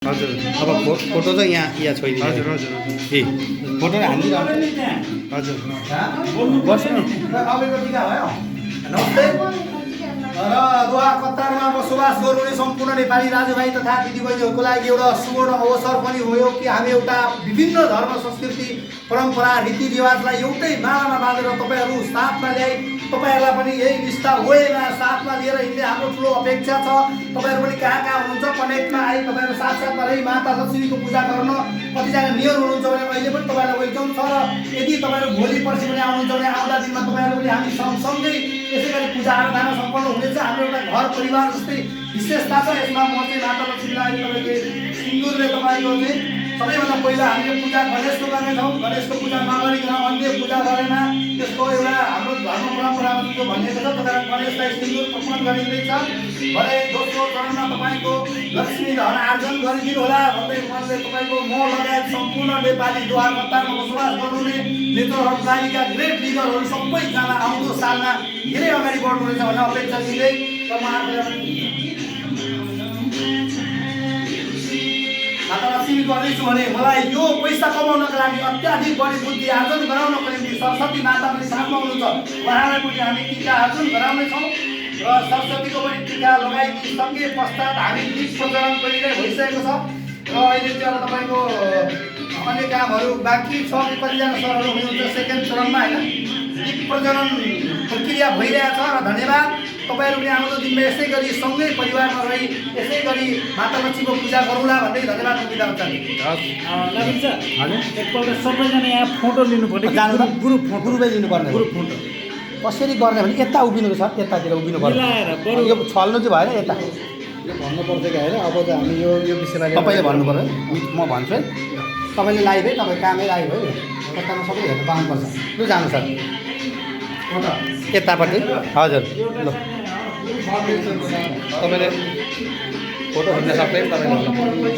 हजुर अब फोटो चाहिँ यहाँ छोइदिनु हजुर हजुर ए फोटो हालिदिनु हजुर बस्नु अबको टिका भयो नमस्ते र दोहा कतारमा बसोबास गर्नुहुने सम्पूर्ण नेपाली दाजुभाइ तथा दिदीबहिनीहरूको लागि एउटा सुवर्ण अवसर पनि हो कि हामी एउटा विभिन्न धर्म संस्कृति परम्परा रीतिरिवाजलाई एउटै मालामा बाँधेर तपाईँहरू साथमा ल्याइ तपाईँहरूलाई पनि यही निष्ठा वेमा साथमा लिएर हिँड्ने हाम्रो ठुलो अपेक्षा छ। तपाईँहरू पनि कहाँ कहाँ हुनुहुन्छ कनेक्टमा आइ तपाईँहरू साथसाथमा रही माता लक्ष्मीको पूजा गर्न कतिजना नियर हुनुहुन्छ भने अहिले पनि तपाईँहरूलाई वेलकम छ। र यदि तपाईँहरू भोलि पर्सि पनि आउनुहुन्छ भने आउँदा दिनमा तपाईँहरू पनि हामी सँगसँगै यसै गरी पूजा आराधना सम्पन्न हुनेछ। हाम्रो एउटा घर परिवार जस्तै विशेषता छ यसमा। म चाहिँ माता लक्ष्मीलाई तपाईँले सिन्दुरले तपाईँको चाहिँ सबैभन्दा पहिला हामीले पूजा गणेशको गर्नेछौँ। गणेशको पूजा नगरिकन अन्य पूजा गरेन त्यसको एउटा हाम्रो धर्म परम्परामा जो भनिएको छ तपाईँ गणेशलाई सिन्दुर अर्पण गरिँदैछ भने दोस्रो चरणमा तपाईँको लक्ष्मी धन आर्जन गरिदिनु होला भन्दै उहाँले तपाईँको म लगायत सम्पूर्ण नेपाली दोहा कतारमा बसोबास गर्नुहुने नेत्रहरूका ग्रेट लिडरहरू सबैजना आउँदो सालमा धेरै अगाडि बढ्नुहुनेछ भन्ने अपेक्षा दिँदै र म माता लक्ष्मी गर्दैछु भने मलाई यो पैसा कमाउनको लागि अत्याधिक बढी बुद्धि आर्जन गराउनको निम्ति सरस्वती माता पनि साथमा हुनुहुन्छ। उहाँलाई पनि हामी टिका आर्जन गराउनेछौँ र सरस्वतीको पनि टिका लगाइदिइसके पश्चात हामी दीप प्रज्वलन गरिँदै भइसकेको छ र अहिले चाहिँ अब तपाईँको अन्य कामहरू बाँकी छ। कतिजना सरहरू हुनुहुन्छ सेकेन्ड चरणमा होइन दीप प्रज्वलन प्रक्रिया भइरहेछ र धन्यवाद। तपाईँहरू पनि आउँदो दिनमा यसै गरी सँगै परिवारमा रही यसै गरी माता लक्ष्मीको पूजा गरौँला भन्दै धन्यवाद बिदा हुन्छ। नवीन सर एकपल्ट सबैजना यहाँ फोटो लिनु पर्ने ग्रुप ग्रुपै लिनुपर्ने ग्रुप फोटो कसरी गर्ने भने यता उभिनु छ यतातिर उभिनु पर्छ। यो छल्नु चाहिँ भएन यता यो भन्नुपर्छ कि होइन अब त हामी यो विषयमा तपाईँले भन्नु पऱ्यो म भन्छु है। तपाईँले लाइभ है तपाईँ कामै लाइभ है कतामा सबै हेर्नु पाउनुपर्छ। लु जानु सर यतापट्टि हजुर ल तपाईँले फोटो खिच्न सक्दैन तपाईँले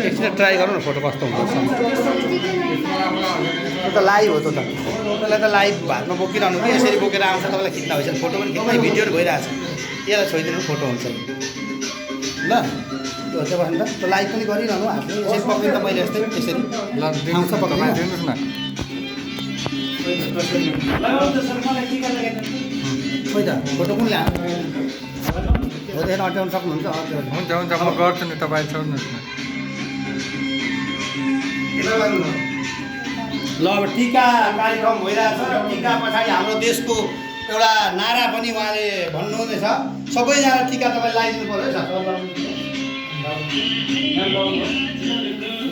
एकछिन ट्राई गर्नु न फोटो कस्तो हुन्छ। त्यो त लाइभ हो त त्यसलाई त लाइभ भातमा बोकिरहनु कि यसरी बोकेर आउँछ तपाईँलाई खिच्न भइसक्यो फोटो पनि खिच्दै भिडियोहरू भइरहेको छ यसलाई छोइदिनु फोटो हुन्छ ल त्यो हुन्छ भने त त्यो लाइभ पनि गरिरहनु हामीले यसरी पक्रिनु त मैले यस्तै यसरी आउँछ पक्रिनु दिनुहोस् न खोइ त फोटो कुन ल्यानु हो त्यहाँ अट्याउनु सक्नुहुन्छ हुन्छ हुन्छ म गर्छु नि तपाईँ छोड्नुहोस् न ल अब टिका कार्यक्रम भइरहेछ र टिका पछाडि हाम्रो देशको एउटा नारा पनि उहाँले भन्नुहुँदैछ सबैजना टिका तपाईँ लगाइदिनु पऱ्यो है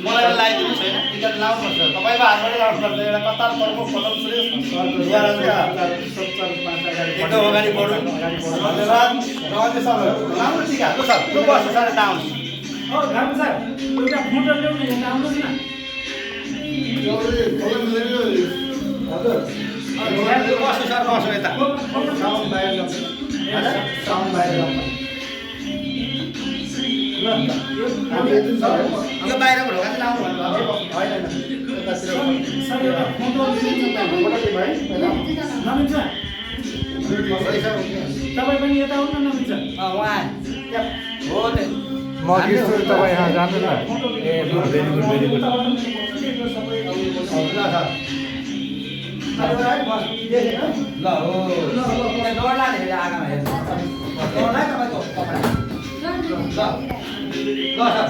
मलाई लगाइदिनु छैन टिका लाउनुपर्छ तपाईँको हातबाटै लाउनुपर्छ। एउटा कतार प्रमुख प्रथम सुरेशद्वारा फोटो अगाडि बढौँ धन्यवाद। र अन्य सबहरू राम्रो टिका हो सर लु बस्छ सर यता आउनु एउटा फोटो ल्याउनु यहाँ आउनुहोस् न बस्नु सर बस्नु यता यो बाहिरबाट हो लाउनु तपाईँ पनि यता आउनु न नमिन्छ उहाँ हो म गिर्छु तपाईँ यहाँ जानु न a good very good very good ल हो डरला धेरै आगामा हेर्नु डरला तपाईँको ल सर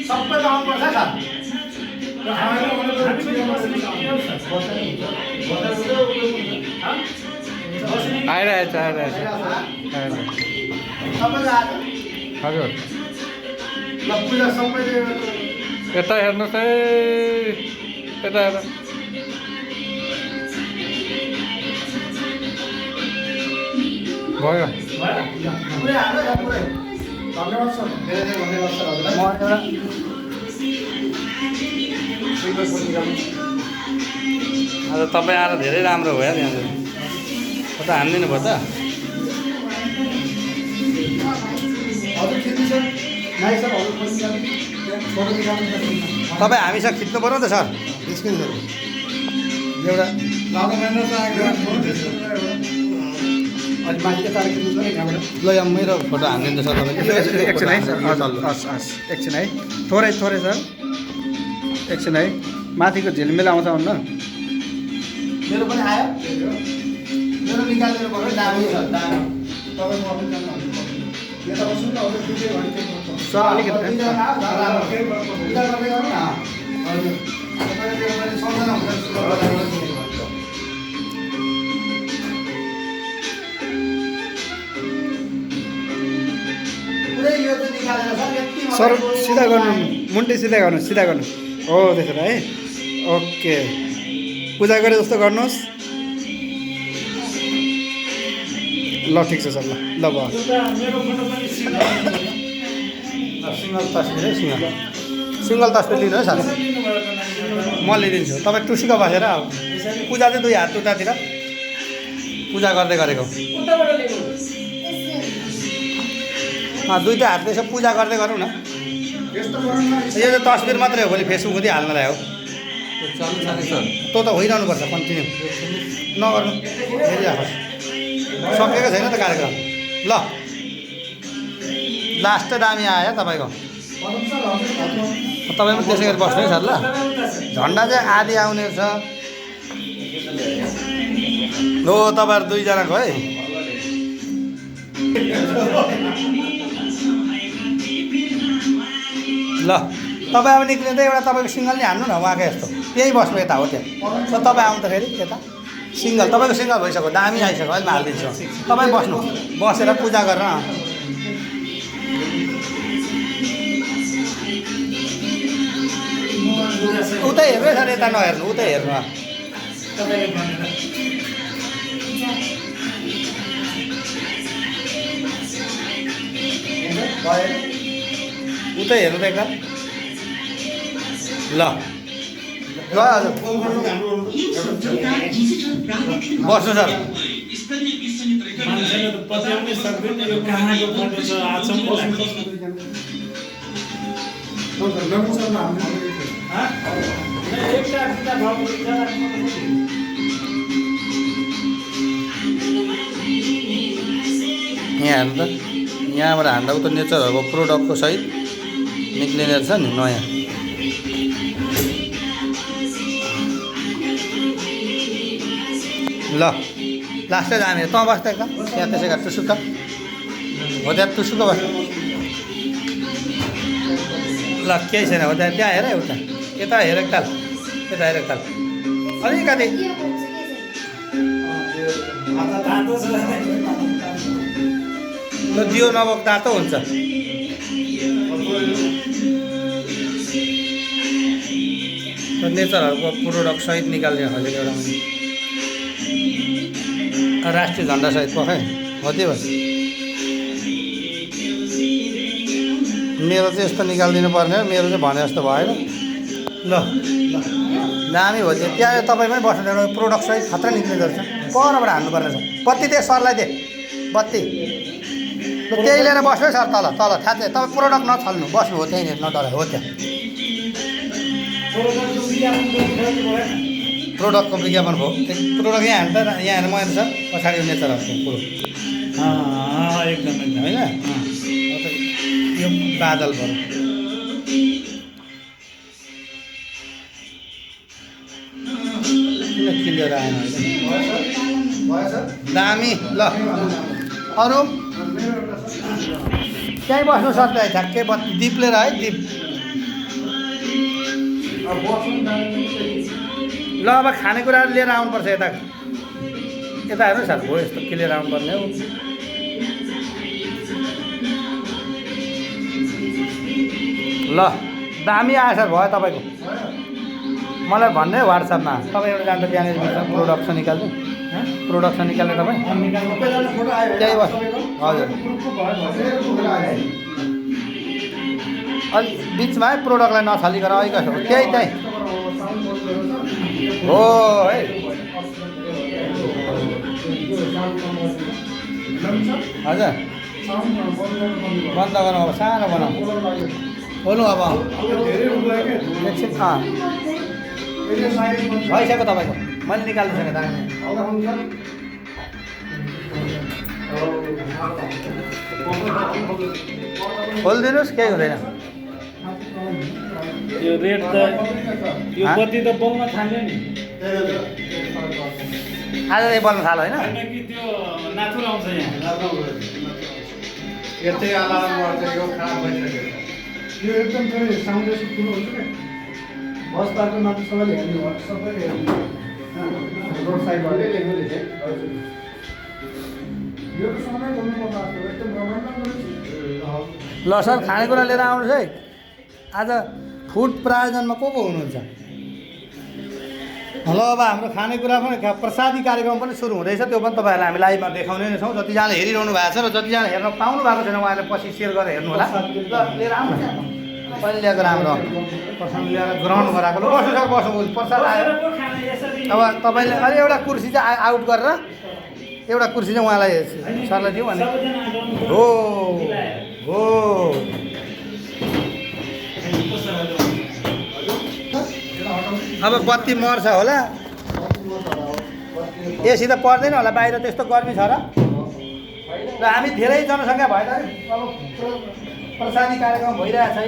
सबैको आउनुपर्छ सर आइरहेछ आइरहेछ सबैको आएको हजुर ल पूजा सबैले यता हेर्नुहोस् है यता हेर भयो पुरै हाल्नु न पुरै धन्यवाद सर धेरै धेरै धन्यवाद सर हजुरलाई। म एउटा आज तपाईँ आएर धेरै राम्रो भयो त्यहाँनिर फोटो हानिदिनु भयो त हजुर खिच्नु सर नाइ सर हजुर फोटो निकाल्नु तपाईँ हामीसँग खिच्नु पऱ्यो नि त सर स्क्रिन एउटा अनि माथि तारा खिच्नु छ यहाँबाट ल यहाँ मेरो फोटो हानिदिनु सर तपाईँले एकछिन है सर हजुर हस् हस् एकछिन है थोरै थोरै सर एकछिन है माथिको झिलमिल आउँछ हुन्न मेरो पनि आयो मेरो निकालेर पऱ्यो दामी छ दामी तपाईँको अफिस जानु यता बस्नु न अझ दुई घन्टा सर अलिकति पूजा गर्दै गर्नु न हजुर तपाईँले मैले सम्झना हुन्छ पुरै यो चाहिँ निकालेर सर यति सर सिधा गर्नु मुन्टी सिधा गर्नु हो त्यसो है ओके पूजा गरे जस्तो गर्नुहोस् ल ठिक छ सर ल भयो सिङ्गल तस्बिर है सिङ्गल तस्बिर लिनु है सर म लिइदिन्छु तपाईँ टुसीको बसेर पूजा चाहिँ दुई हात उतातिर पूजा गर्दै गरेको दुईवटा हातले यसो पूजा गर्दै गरौँ न यो चाहिँ तस्बिर मात्रै हो भोलि फेसबुकमा चाहिँ हाल्नलाई हो तँ त होइरहनुपर्छ कन्टिन्यू नगर्नु हेरिराखोस् सकेको छैन त कार्यक्रम ल लास्ट दामी आयो तपाईँको तपाईँ पनि त्यसै गरी बस्नु है सर ल झन्डा चाहिँ आधी आउने छ हो तपाईँहरू दुईजनाको है ल तपाईँ अब निक्लिँदै एउटा तपाईँको सिङ्गल नै हान्नु न उहाँकै यस्तो त्यहीँ बस्नु यता हो त्यहाँ तपाईँ आउँदाखेरि यता सिङ्गल तपाईँको सिङ्गल भइसक्यो दामी आइसक्यो अहिले म हालिदिन्छु तपाईँ बस्नु बसेर पूजा गरेर उतै हेर्नु है सर यता नहेर्नु उतै हेर्नु उतै हेर्नु त एकताल ल ल हजुर बस्नु सर मान्छेले त पत्याउनै सक्दैन यो कहाँको फोटो छ आचम्म लाग्छ यहाँ हेर्नु त यहाँबाट हान्दा उता नेचरहरूको प्रोडक्टको सहित निक्लिने रहेछ नि नयाँ ल लास्टै जाने तँ बस्दा एकदम त्यहाँ त्यसै गरेर टुसुक्क हो त्यहाँ टुसुक्क बस्नु ल केही छैन हो त्यहाँ त्यहाँ हेर उता यता हेर एकताल यता हेर एकताल अलिकति ल दियो नभएको तातो हुन्छ नेचरहरूको प्रोडक्ट सहित निकाल्ने खोजेको एउटा राष्ट्रिय झन्डा सहित पखाइ हो त्यो बस मेरो चाहिँ यस्तो निकालिदिनु पर्ने हो मेरो चाहिँ भने जस्तो भएन ल दामी हो त्यो त्यहाँ तपाईँ पनि बस्नु एउटा प्रोडक्ट सहित खतरा निक्लिँदो रहेछ परबाट हान्नुपर्ने छ बत्ती दे सरलाई दे बत्ती त्यही लिएर बस्नु है सर तल तल थाहा चाहिँ तपाईँ प्रोडक्ट नछल्नु बस्नु हो त्यहीँनिर नडराइ हो त्यहाँ प्रोडक्टको विज्ञापन भयो प्रोडक्ट यहाँ हाल्दा यहाँ हेर्नु मैले सर पछाडि नेचरहरूको कुरो एकदम एकदम होइन यो बादल भयो किन क्लियर आएन दामी ल अरू त्यहीँ बस्नु सक्छ झ्याक्कै दिप लिएर है दिप ल अब खानेकुराहरू लिएर आउनुपर्छ यता यता हेर्नु सर हो यस्तो के लिएर आउनुपर्ने हो ल दामी आयो सर भयो तपाईँको मलाई भन्ने वाट्सएपमा तपाईँ एउटा जान्छ त्यहाँनिर प्रोडक्सन निकाल्नु प्रोडक्सन निकाल्ने तपाईँ त्यही बस हजुर अलिक बिचमा है प्रोडक्टलाई नछालिकन अलिक त्यही त्यही हो है हजुर बन्द गरौँ अब सानो बनाऊ बोल्नु अब एकछिन भइसक्यो तपाईँको मैले निकाल्नु सकेँ खोलिदिनुहोस्, केही हुँदैन। यो रेड त यो बत्ती त बल्न थाल्यो नि। आज चाहिँ बल्न थाल्यो होइन? होइन कि त्यो नाथुर आउँछ यहाँ। यतै अलार्म गर्छ, यो खराब भइसक्यो। यो एकदम फेरि साउन्ड ठुलो हुन्छ क्या बस पार्कको मात्र सबैले हेर्नु भयो सबैले हेर्नु रोड साइडबाट यो त समय गर्नुपर्छ एकदम रमाइलो गर्छ। ल सर, खानेकुरा लिएर आउनुहोस् है। आज फुड प्रायोजनमा को हुनुहुन्छ? ल अब हाम्रो खानेकुरा पनि प्रसादी कार्यक्रम पनि सुरु हुँदैछ। त्यो पनि तपाईँहरूलाई हामी लाइभमा देखाउने नै छौँ। जतिजनाले हेरिरहनु भएको छ र जतिजना हेर्न पाउनु भएको छैन उहाँले पछि सेयर गरेर हेर्नु होला। ल लिएर आउनु न, पहिले ल्याएको राम्रो प्रसाद ल्याएर ग्रहण गराएको। ल बस्नु सर, बस्नु, प्रसाद आयो। अब तपाईँले अलि एउटा कुर्सी चाहिँ आउट गरेर एउटा कुर्सी चाहिँ उहाँलाई सरलाई दिउँ भने हो हो। अब बत्ती मर्छ होला, एसी त पर्दैन होला, बाहिर त्यस्तो गर्मी छ र हामी धेरै जनसङ्ख्या भएर अब प्रसादी कार्यक्रम भइरहेछ है।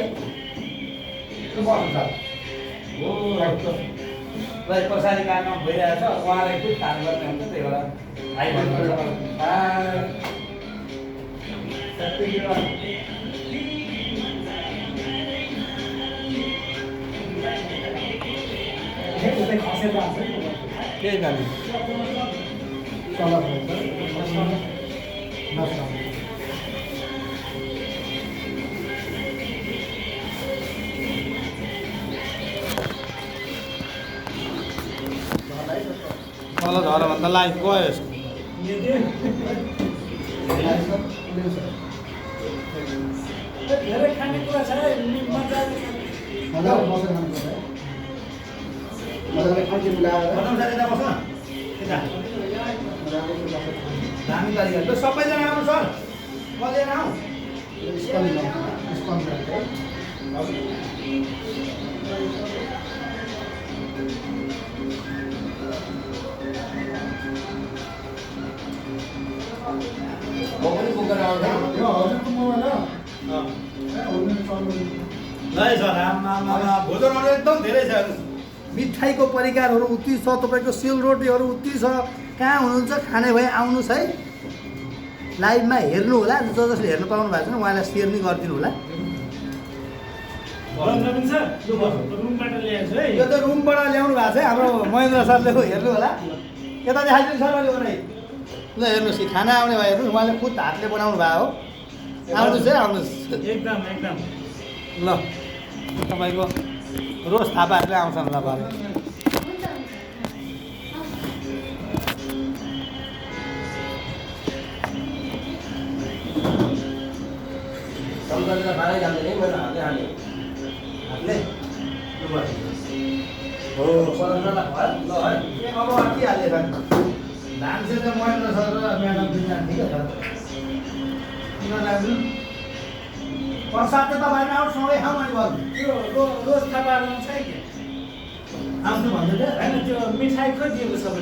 प्रसादी कार्यक्रम भइरहेछ, उहाँलाई खुद खानु पर्ने हुन्छ, त्यही भएर केही गर्ने तल झर भन्दा लाइफ गयो यसको। धेरै खानेकुरा छ है, मजाले मजाले बसेर खानुपर्छ है मजाले खान्छ मिलाएर दामी तरिकाले ल सबैजना आउनु सर, कहिले आउँ भोजनहरू एकदम धेरै छ। मिठाईको परिकारहरू उति छ, तपाईँको सेलरोटीहरू उति छ। कहाँ हुनुहुन्छ खाने भए आउनुहोस् है, लाइभमा हेर्नु होला। जसले हेर्नु पाउनु भएको छैन उहाँलाई सेयर नि गरिदिनु होला। रुमबाट ल्याएको छु है। यो त रुमबाट ल्याउनु भएको छ है हाम्रो महेन्द्र सरले, हेर्नु होला। यता देखाइदिनु सर अलि नै ल हेर्नुहोस् कि खाना आउने भयो हेर्नुहोस्, उहाँले खुद हातले बनाउनु भएको हो। आउनुहोस् है, आउनुहोस्। एकदम एकदम ल तपाईँको रोज थापाहरूले आउँछन् ल भरे। अब अटिहाल्यो धान चाहिँ त महेन्द्र सर र म्याडम दुईजना ठिकै छ। प्रसाद चाहिँ तपाईँहरू आउट सँगै खाउँ अनि गर्नु। त्यो रोज थापाहरू आउँछ है कि आउँछु भन्दै थियो होइन, त्यो मिठाई खोजिएको सबै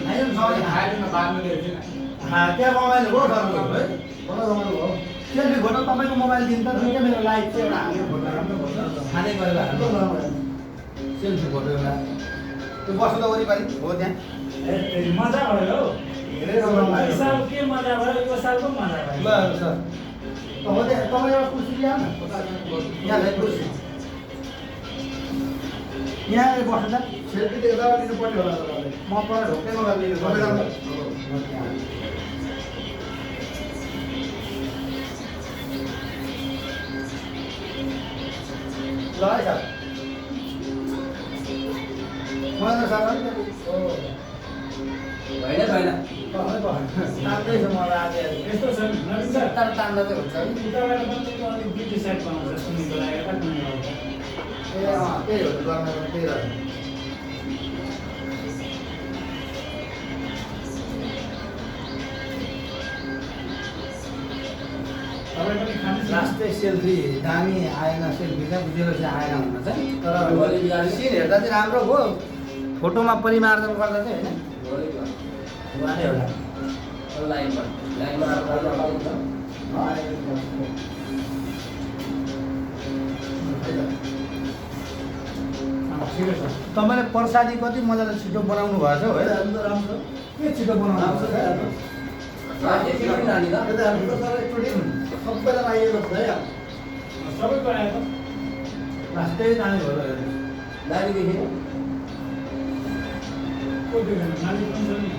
त्यहाँ मोबाइल हो सरको है, बडो रमाइलो हो। सेल्फी फोटो तपाईँको मोबाइल दिनु त दुईवटा मेरो लाइभ चाहिँ एउटा हाम्रो फोटो राम्रो फोटो खाने गरेर हाम्रो सेल्फी फोटो एउटा त्यो बस्नु त वरिपरि हो त्यहाँ। मजा भयो हौ। धेरै राम्रो यो लाग्यो। साल के मजा भयो, यो सालको मजा भयो। ल सर तपाईँ तपाईँ एउटा कुर्सी ल्याउनु न, यहाँ चाहिँ कुर्सी यहाँ बस्नु त। सेल्फी त यता लिनु पर्यो होला तपाईँले म पर ढोकेमा गएर लिनु पर्छ। ल है सर, महेन्द्र सर अलिकति होइन होइन तान्दैछ मलाई आज। यस्तो छ नवीन सर, तर तान्दा चाहिँ हुन्छ नि। उताबाट पनि अलिक ब्युटी साइड बनाउँछ सुनिको लागि यता कुनै आउँछ। ए त्यही हो त, गर्न त्यही रहेछ। तपाईँ पनि खानुहोस् न। लास्टै सेल्फी दामी आएन, सेल्फी चाहिँ बुझेको चाहिँ आएन भन्न चाहिँ। तर सिन हेर्दा चाहिँ राम्रो भयो, फोटोमा परिमार्जन गर्दा चाहिँ होइन। उहाँले एउटा तपाईँले प्रसादी कति मजाले छिटो बनाउनु भएछ है राम्रो के छिटो बनाउनु राम्रो भएछ सबैलाई आइएको छ है सबैको आयो त लास्टै नानी भयो नानीदेखि नानी पनि छ नि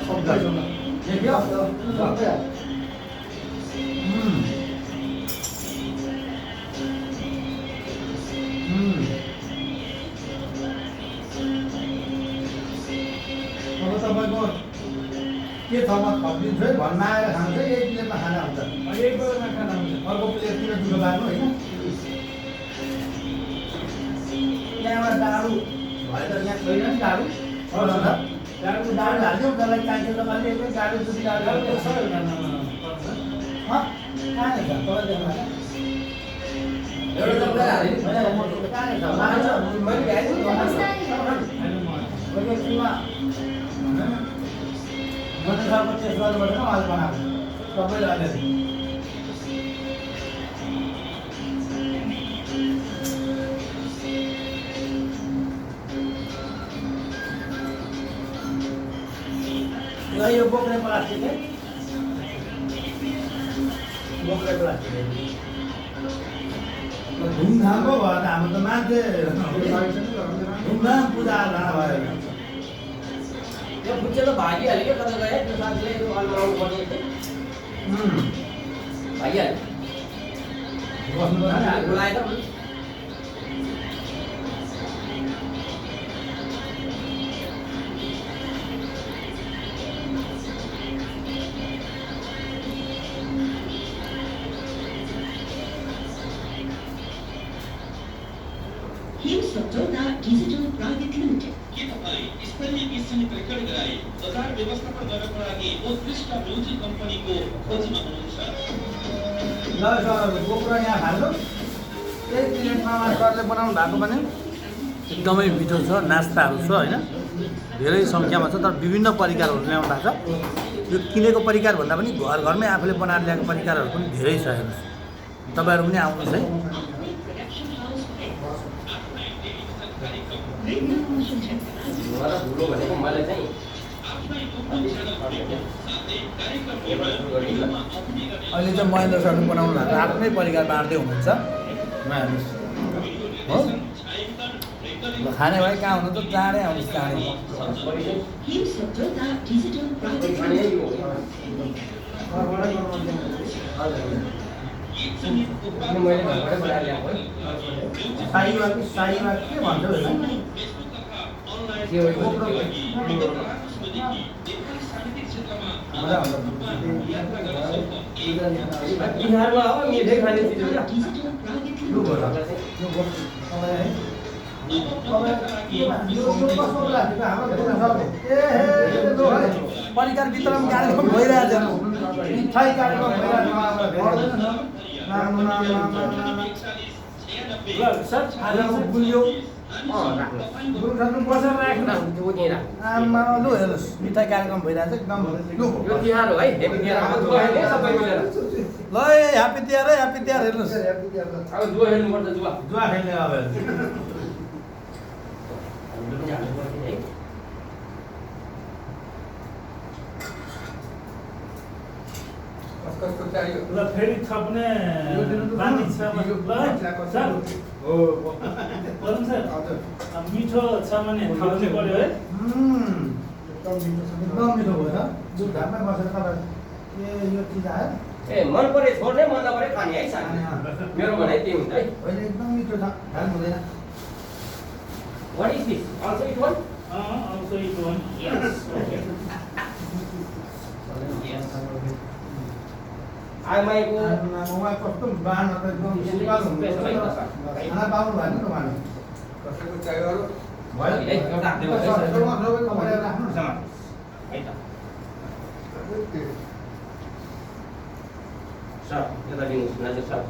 सबैसँग देख्यो सबै अब तपाईँको के छ म थपिदिन्छु है भन्न आएर खान्छ यही प्लेटमा खाना हुन्छ यही प्लेटमा खाना हुन्छ अर्को प्लेटतिर दुलो बार्नु होइन त्यहाँबाट डाडु भयो त यहाँ छैन नि डाडु डाडु हाल्थ्यौँ त्यसलाई चाहिन्छ त मैले एकदमै डाडु दुई डाडु कहाँ छ मटरसालको टेस्ट गर्नुपर्छ न अहिले बनाएको सबैले अलिअलि यो बोक्ने प्लास्टिक है बोक्ने प्लास्टिक धुमधामको भयो त हाम्रो त मान्छे धुमधाम पूजा आराधना भयो यो फुच्चे त भागिहाल्यो क्या कता गए त्यो साथीले यो अलमाउनु पर्ने भागिहाल्यो बोलाएर Himsatoda Digital Private Limited. के तपाईँ स्तरीय गीत सङ्गीत रेकर्ड गराई बजार व्यवस्थापन गर्नको लागि उत्कृष्ट म्युजिक कम्पनीको खोजीमा हुनुहुन्छ? ल सर बोक्रा यहाँ खानु यही प्लेटमा सरले बनाउनु भएको भने एकदमै मिठो छ नास्ताहरू छ होइन धेरै सङ्ख्यामा छ तर विभिन्न परिकारहरू ल्याउनु भएको छ यो किनेको परिकार भन्दा पनि घर घरमै आफूले बनाएर ल्याएको परिकारहरू पनि धेरै छ हेर्नुहोस् तपाईँहरू पनि आउनुहोस् है धुलो भनेको मलाई चाहिँ अहिले चाहिँ महेन्द्र सरले बनाउनु भएको आफ्नै परिकार बाँड्दै हुनुहुन्छ हेर्नुहोस् हो ल खाने भए कहाँ हुनु त चाँडै आउनुहोस् चाँडै Himsatoda Digital Private Limited. मैले घरबाटै बनाएर ल्याएको है साईमा के भन्छ बिहारमा हो मिठै खाने चिज हो क्या Digital Private परिकार वितरण कार्यक्रम भइरहेछ मिठाई कार्यक्रम गुलियो आमा लु हेर्नुहोस् मिठाई कार्यक्रम भइरहेछ एकदम लु यो तिहार हो है हेपी तिहार अब जुवा खेल्ने सबै मिलेर ल ह्याप्पी तिहार है ह्याप्पी तिहार हेर्नुहोस् अब जुवा खेल्नुपर्छ जुवा जुवा खेल्ने अब ल फेरि थप्ने पानी छ ल सर हो वरुण सर अब मिठो छ भने थप्नु पर्यो है एकदम मिठो भयो त जुन घाममा बसेर तपाईँ यो चिज आयो ए मन परे छोड्ने मन नपरे खाने है साथी मेरो भनाइ त्यही हुन्छ है होइन एकदम मिठो छ खानु हुँदैन What is this? Also it one? also it one yes okay I might go. उहाँ कस्तो बाँड्न त एकदम सुकाल हुनुहुन्छ खाना पाउनु भएन त उहाँले कसैको चाहियो भयो है एउटा हातले गर्दै सबैको भनेर राख्नु न है त सर यता दिनुहोस् नाजुक सर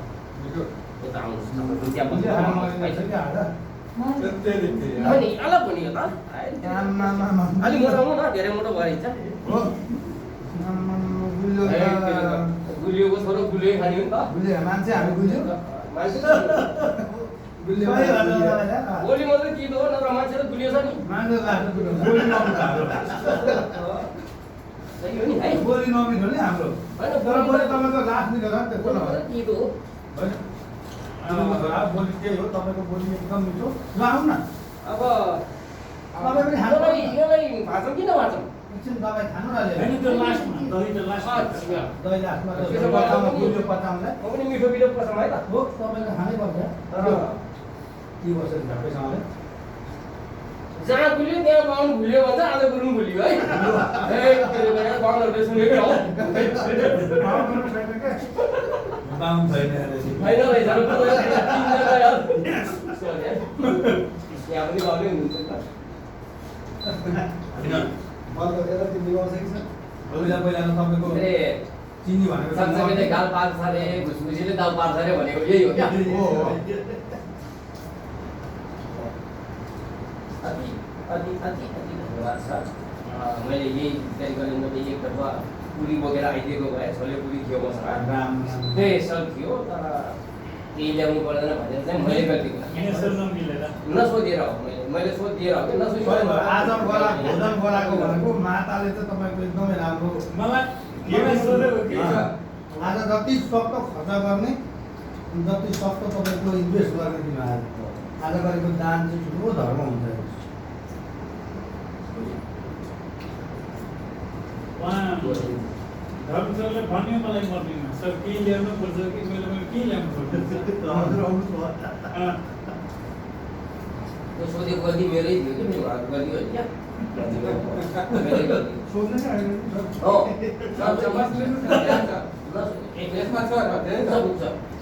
यता आउनुहोस् तपाईँ त्यहाँ बस्नु अनि अलग हो नि यो त अलि मोटो हो न धेरै मोटो भइन्छ हो गुलियो गुलियोको छोरो गुलियो खाने हो नि त गुलियो मान्छे हामी गुलियो मान्छे त गुलियो गोली मात्रै किन हो नत्र मान्छे त गुलियो छ नि मान्छे लाग्छ गोली नमिठो हाम्रो सही हो नि है गोली नमिठो नि हाम्रो होइन तर गोली तपाईँको लास्ट निको छ त्यस्तो नभए किन हो होइन बोली त्यही हो तपाईँको बोली एकदम मिठो ल आउनु न अब तपाईँ पनि खानु यसलाई भाँचौँ किन भाँचौँ एकछिन दबाई खानु न होइन त्यो लास्टमा दही त लास्टमा अच्छा दही लास्टमा त्यसो भए पचाउन गुलियो पचाउँदै म पनि मिठो मिठो पसम है त हो तपाईँको खानै पर्छ तर के वर्ष झट्टैसँगले जहाँ गुलियो त्यहाँ बाहुन भुल्यो भन्छ आज गुरुङ भुल्यो है बाहुनहरूले सुनेकै हो बाहुन छैन होइन रहेछ यहाँ पनि बाहुनै हुनुहुन्छ पहिला पहिला तपाईँको चिनी भनेको सँगसँगै गाल पार्छ अरे घुसघुसीले दाल पार्छ अरे भनेको यही हो क्या अति अति अति अति धन्यवाद सर मैले यही कार्यक्रममा चाहिँ एकतर्फ पुरी बोकेर आइदिएको भए छोले पुरी थियो मसँग स्पेसल थियो तर केही ल्याउनु पर्दैन भनेर चाहिँ मैले गल्ती नसोधेर हो मैले सोधिदिएर हो कि नसोधेर आज भोजन बोलाएको भनेको माताले चाहिँ तपाईँको एकदमै राम्रो मलाई सोधेको के छ आज जति सक्दो खर्च गर्ने जति सक्दो तपाईँको इन्भेस्ट गर्ने दिनु आज गरेको दान चाहिँ ठुलो धर्म हुन्छ धर्मसरले भन्यो मलाई मर्निङमा सर केही ल्याउनु पर्छ कि मैले के ल्याउनु पर्छ त्यो सोधेको गल्ती मेरै थियो कि मेरो घरको गल्ती हो क्या मेरै गल्ती हो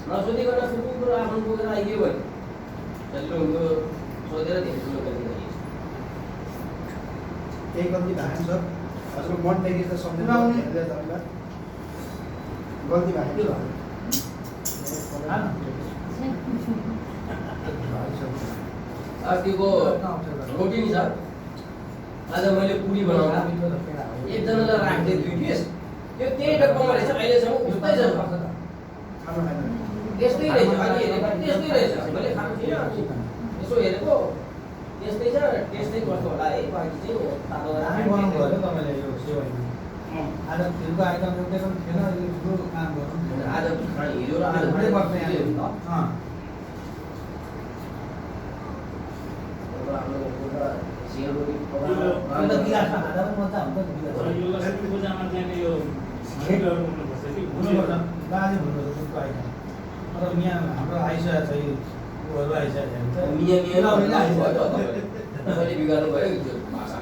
नसोधेको कुरो आफ्नो बोकेर आइदियो भने सजिलो हुन्थ्यो सोधेर धेरै ठुलो गल्ती गरियो केही गल्ती भएको छ हजुरको मनदेखि त सम्झाउने गल्ती भएको अस्तिको रोटी नि सर आज मैले पुरी बनाउँदा एकजनालाई राख्दै 2 पिस त्यो त्यही डब्बामा रहेछ अहिलेसम्म उस्तै छ त्यस्तै रहेछ अलि हेरेको त्यस्तै रहेछ मैले खाएको थिइनँ अनि यसो हेरेको त्यस्तै छ त्यस्तै कस्तो होला है बाँकी चाहिँ तातो आफै बनाउनु भयो तपाईँले यो सेवाई आज फिल्डको आइटम एउटै पनि थिएन यो ठुलो काम गर्नु आज हिजो र आज थुप्रै वर्ष यहाँ अन्त गिलासमा खाँदा पनि मजा हुन्छ नि यो लक्ष्मी पूजामा जाने यो खिरहरू हुनुपर्छ कि हुनुपर्छ बाजे भन्नुपर्छ दुधको आइटम तर यहाँ हाम्रो आइसकेको छ यो ऊहरू आइसकेको छ मिया मैले बिगार्नु भयो त्यो भाषा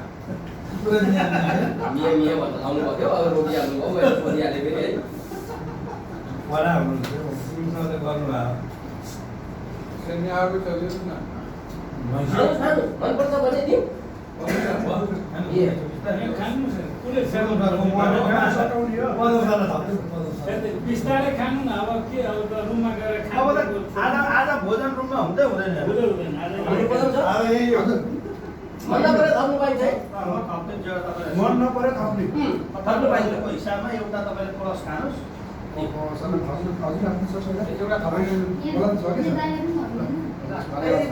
पुरै मिया मिया भन्दा लाउनु पऱ्यो अब रोटी हाल्नु भयो मैले सोधिहालेँ फेरि है वडा हुनुहुन्थ्यो पुरुषहरूले गर्नुभयो खानु मनपर्छ भने दिउँ बिस्तारै खानु न अब के अब रुममा गएर अब त आज भोजन रुममा हुँदै हुँदैन मन नपरे थप्नु पाइन्छ है मन नपऱ्यो थप्ने थप्नु पाइन्छ हिसाबमा एउटा तपाईँले प्लस खानुहोस्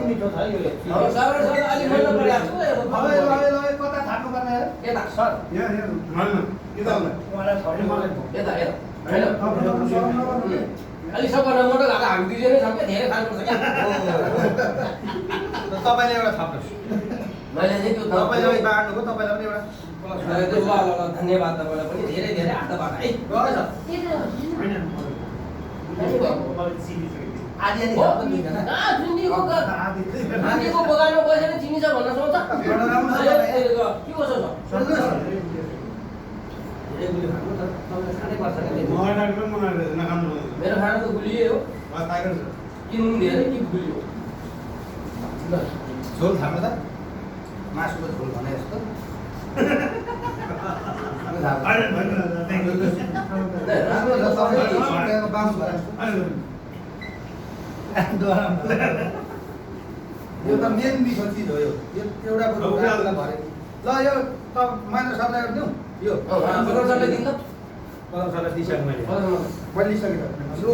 मिठो छ यो अलि मन नपरिरहेको कता थाप्नु पर्ने यता सर यता अलिक सबभन्दा मोटो घाटा हामी दुईजनै छौँ क्या धेरै खानुपर्छ क्या तपाईँले एउटा थप्नुहोस् मैले चाहिँ त्यो तपाईँले अघि बाँड्नुभयो तपाईँलाई पनि एउटा ल धन्यवाद तपाईँलाई पनि धेरै धेरै हातबाट है गएछ आदि आदि जुन्दीको बगानमा बसेर चिनी छ भन्न सक्छ के कसो छ मेरो खाना त गुलियो हो किन्नु धेरै कि गुलियो झोल खानु त मासुको झोल भने जस्तो यो त मेन मिठो चिज हो यो एउटा कुरो भरे ल यो त महेन्द्र सरलाई दिउँ यो सरलाई दिन्छ पदम सरलाई दिइसकेँ मैले मैले लिइसकेँ यो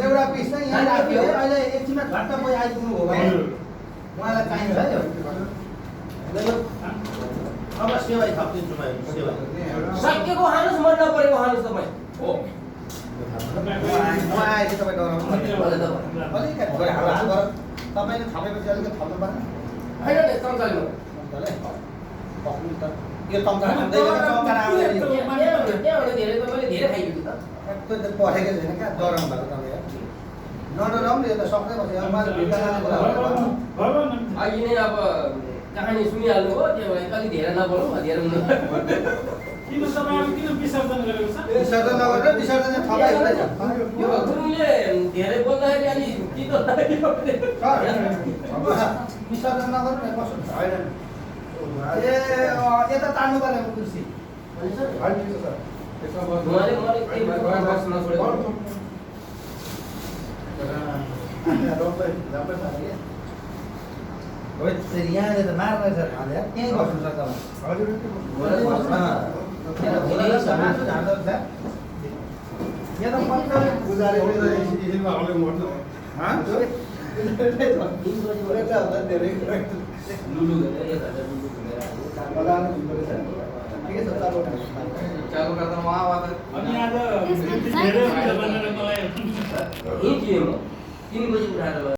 एउटा पिस चाहिँ यहाँ राख्यो है अहिले एकछिनमा झट्ट म आइपुग्नु हो भने उहाँलाई चाहिन्छ है यो अब सेवाई थपिदिन्छु म सेवाई सकेको खानुहोस् मन नपरेको खानुहोस् तपाईँ हो म आएपछि तपाईँ डराउनु अलिकति गएर हाल गर तपाईँले थपेपछि अलिकति थप्नु पर्ने होइन नि चम्चाले पक्नु त यो टम्का आउँदैन त्यहाँबाट धेरै तपाईँले धेरै खाइदिनु त पठेको छैन क्या डराउनु भएको तपाईँ नडराउनु यो त सक्दै बस्यो अब मलाई भिडा लाने कुरा अघि नै अब कहानी सुनिहाल्नु हो त्यो भएर अलिक धेरै नबोलौँ धेरै किन तपाईँ किन विसर्जन गरेको छ विसर्जन नगरेर विसर्जन चाहिँ थपाइ हुँदैछ यो गुरुङले धेरै बोल्दाखेरि अलि तितो लाग्यो विसर्जन नगर्नु न कसो होइन ए यता तान्नु पर्ने कुर्सी उहाँले मलाई त्यही भएर बस्न नछोडेको यहाँले त मार्ने छ खाँदा त्यहीँ बस्नु सक्छ यहाँ त मजाले गुजारे लुलु गरेर 1 हजार चालू गर्दा उहाँ अनि आज धेरै हुन्छ भनेर मलाई हिँड्थेँ म 3 बजी उठाएर